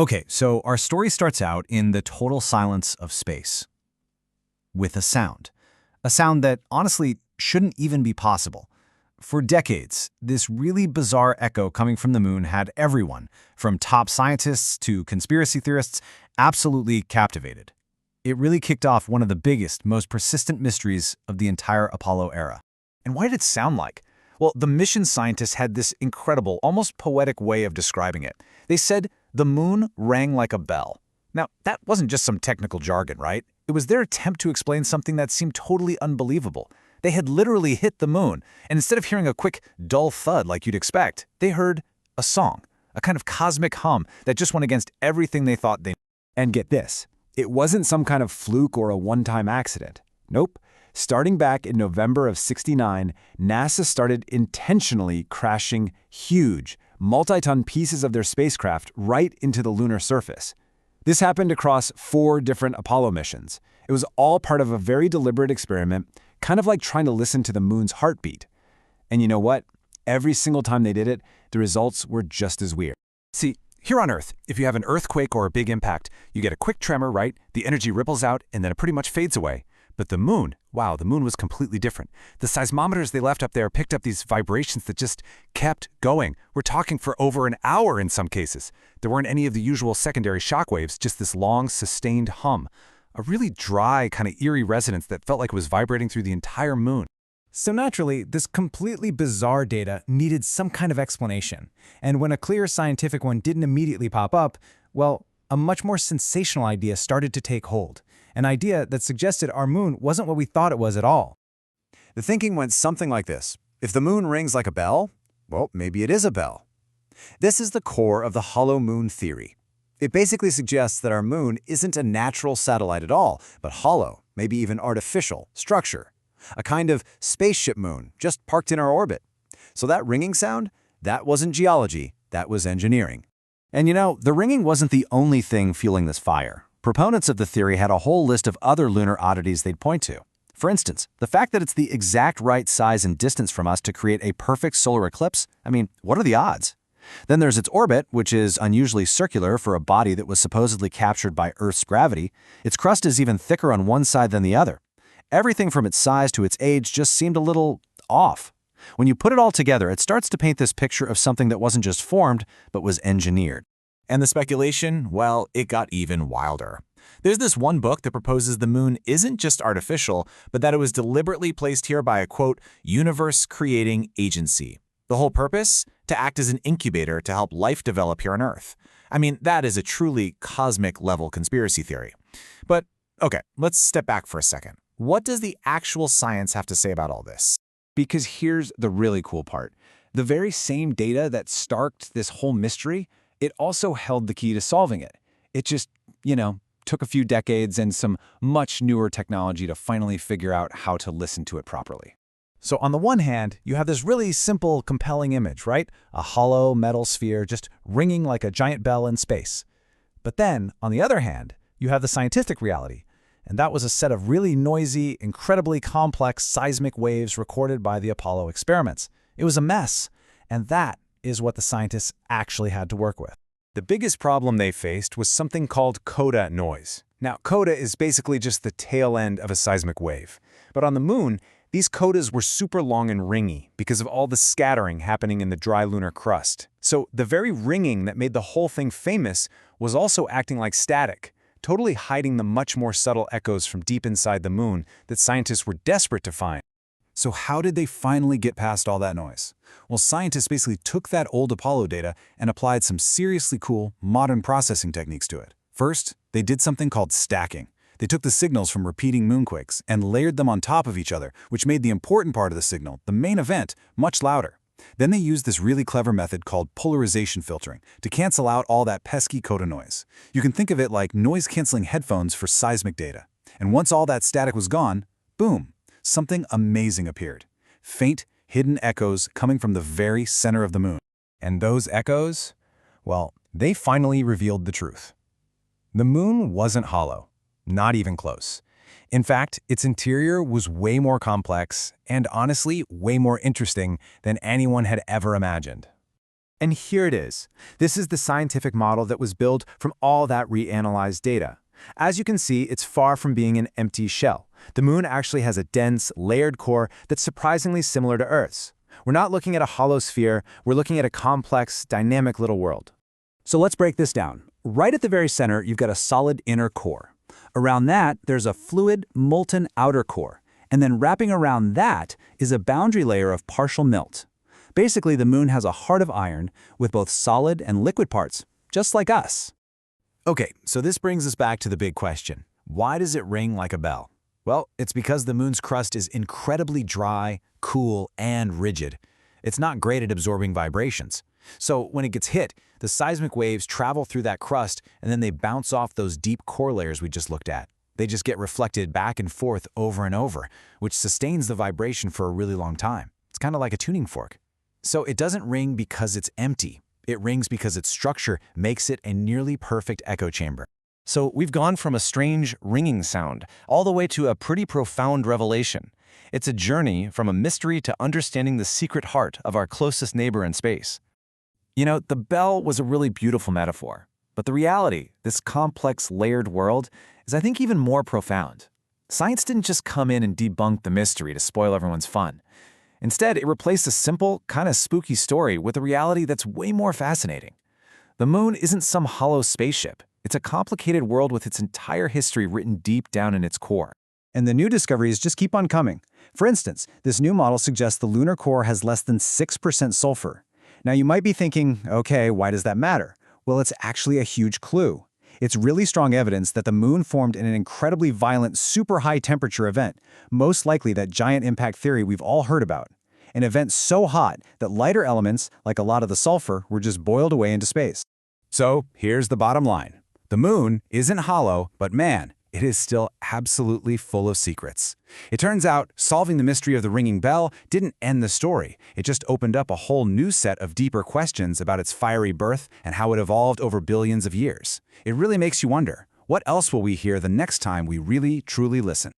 Okay, so our story starts out in the total silence of space with a sound. A sound that honestly shouldn't even be possible. For decades, this really bizarre echo coming from the moon had everyone, from top scientists to conspiracy theorists, absolutely captivated. It really kicked off one of the biggest, most persistent mysteries of the entire Apollo era. And what did it sound like? Well, the mission scientists had this incredible, almost poetic way of describing it. They said the moon rang like a bell. Now, that wasn't just some technical jargon, right? It was their attempt to explain something that seemed totally unbelievable. They had literally hit the moon, and instead of hearing a quick, dull thud like you'd expect, they heard a song, a kind of cosmic hum that just went against everything they thought they knew. And get this, it wasn't some kind of fluke or a one-time accident. Nope. Starting back in November of '69, NASA started intentionally crashing huge, multi-ton pieces of their spacecraft right into the lunar surface. This happened across 4 different Apollo missions. It was all part of a very deliberate experiment, kind of like trying to listen to the moon's heartbeat. And you know what? Every single time they did it, the results were just as weird. See, here on Earth, if you have an earthquake or a big impact, you get a quick tremor, right? The energy ripples out, and then it pretty much fades away. But the moon, wow, the moon was completely different. The seismometers they left up there picked up these vibrations that just kept going. We're talking for over an hour in some cases. There weren't any of the usual secondary shock waves, just this long, sustained hum. A really dry, kind of eerie resonance that felt like it was vibrating through the entire moon. So naturally, this completely bizarre data needed some kind of explanation. And when a clear scientific one didn't immediately pop up, well, a much more sensational idea started to take hold. An idea that suggested our moon wasn't what we thought it was at all. The thinking went something like this. If the moon rings like a bell, well, maybe it is a bell. This is the core of the hollow moon theory. It basically suggests that our moon isn't a natural satellite at all, but hollow, maybe even artificial, structure. A kind of spaceship moon, just parked in our orbit. So that ringing sound, that wasn't geology, that was engineering. And you know, the ringing wasn't the only thing fueling this fire. Proponents of the theory had a whole list of other lunar oddities they'd point to. For instance, the fact that it's the exact right size and distance from us to create a perfect solar eclipse, I mean, what are the odds? Then there's its orbit, which is unusually circular for a body that was supposedly captured by Earth's gravity. Its crust is even thicker on one side than the other. Everything from its size to its age just seemed a little off. When you put it all together, it starts to paint this picture of something that wasn't just formed, but was engineered. And the speculation, well, it got even wilder. There's this one book that proposes the moon isn't just artificial, but that it was deliberately placed here by a, quote, universe-creating agency. The whole purpose? To act as an incubator to help life develop here on Earth. I mean, that is a truly cosmic-level conspiracy theory. But, okay, let's step back for a second. What does the actual science have to say about all this? Because here's the really cool part. The very same data that starked this whole mystery, it also held the key to solving it. It just, took a few decades and some much newer technology to finally figure out how to listen to it properly. So on the one hand, you have this really simple, compelling image, right? A hollow metal sphere just ringing like a giant bell in space. But then, on the other hand, you have the scientific reality. And that was a set of really noisy, incredibly complex seismic waves recorded by the Apollo experiments. It was a mess. And that is what the scientists actually had to work with. The biggest problem they faced was something called coda noise. Now, coda is basically just the tail end of a seismic wave. But on the moon, these codas were super long and ringy because of all the scattering happening in the dry lunar crust. So the very ringing that made the whole thing famous was also acting like static, totally hiding the much more subtle echoes from deep inside the moon that scientists were desperate to find. So how did they finally get past all that noise? Well, scientists basically took that old Apollo data and applied some seriously cool, modern processing techniques to it. First, they did something called stacking. They took the signals from repeating moonquakes and layered them on top of each other, which made the important part of the signal, the main event, much louder. Then they used this really clever method called polarization filtering to cancel out all that pesky coda noise. You can think of it like noise-canceling headphones for seismic data. And once all that static was gone, boom, something amazing appeared. Faint, hidden echoes coming from the very center of the moon. And those echoes? Well, they finally revealed the truth. The moon wasn't hollow, not even close. In fact, its interior was way more complex and honestly way more interesting than anyone had ever imagined. And here it is. This is the scientific model that was built from all that reanalyzed data. As you can see, it's far from being an empty shell. The moon actually has a dense, layered core that's surprisingly similar to Earth's. We're not looking at a hollow sphere, we're looking at a complex, dynamic little world. So let's break this down. Right at the very center, you've got a solid inner core. Around that, there's a fluid, molten outer core. And then wrapping around that is a boundary layer of partial melt. Basically, the moon has a heart of iron with both solid and liquid parts, just like us. Okay, so this brings us back to the big question. Why does it ring like a bell? Well, it's because the moon's crust is incredibly dry, cool, and rigid. It's not great at absorbing vibrations. So when it gets hit, the seismic waves travel through that crust and then they bounce off those deep core layers we just looked at. They just get reflected back and forth over and over, which sustains the vibration for a really long time. It's kind of like a tuning fork. So it doesn't ring because it's empty. It rings because its structure makes it a nearly perfect echo chamber. So we've gone from a strange ringing sound all the way to a pretty profound revelation. It's a journey from a mystery to understanding the secret heart of our closest neighbor in space. You know, the bell was a really beautiful metaphor, but the reality, this complex, layered world, is I think even more profound. Science didn't just come in and debunk the mystery to spoil everyone's fun. Instead, it replaced a simple, kind of spooky story with a reality that's way more fascinating. The moon isn't some hollow spaceship. It's a complicated world with its entire history written deep down in its core. And the new discoveries just keep on coming. For instance, this new model suggests the lunar core has less than 6% sulfur. Now you might be thinking, okay, why does that matter? Well, it's actually a huge clue. It's really strong evidence that the moon formed in an incredibly violent, super high temperature event, most likely that giant impact theory we've all heard about. An event so hot that lighter elements, like a lot of the sulfur, were just boiled away into space. So here's the bottom line. The moon isn't hollow, but man, it is still absolutely full of secrets. It turns out solving the mystery of the ringing bell didn't end the story. It just opened up a whole new set of deeper questions about its fiery birth and how it evolved over billions of years. It really makes you wonder, what else will we hear the next time we really, truly listen?